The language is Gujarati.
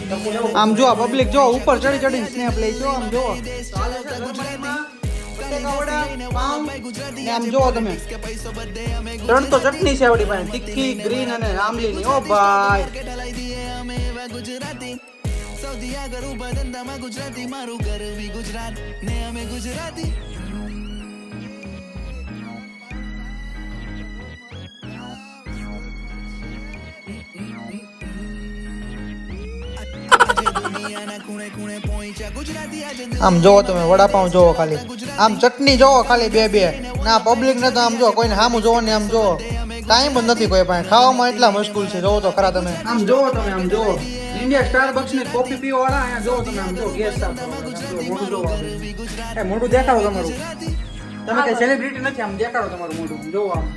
આમ જો પબ્લિક જો ઉપર ચડી ચડીને સ્નેપ લે છો આમ જો આમ જો તમે ત્રણ તો ચટણી છે આવડી પાસે તીખી ગ્રીન અને આમલીની ઓ ભાઈ સૌથી આગળ ઉભા ધંધામાં ગુજરાતી મારું ઘર બી ગુજરાત ને અમે ગુજરાતી આમ જોવો તમે વડાપાઉં જોવો ખાલી આમ ચટણી જોવો ખાલી બે બે ના પબ્લિક ને તો આમ જો કોઈને સામું જોવો ને આમ જોવો ટાઈમ જ નથી કોઈ પાસે ખાવામાં એટલા મુશ્કેલ છે જોવો તો ખરા તમે આમ જોવો તમે આમ જોવો ઇન્ડિયા સ્ટારબક્સ ની કોફી પીવા વાળા અહીંયા જોવો તમે આમ જો ગેસ મોઢું જોવો એ મોઢું દેખાડો તમારું તમે કઈ સેલિબ્રિટી નથી આમ દેખાડો તમારું મોઢું જોવો આમ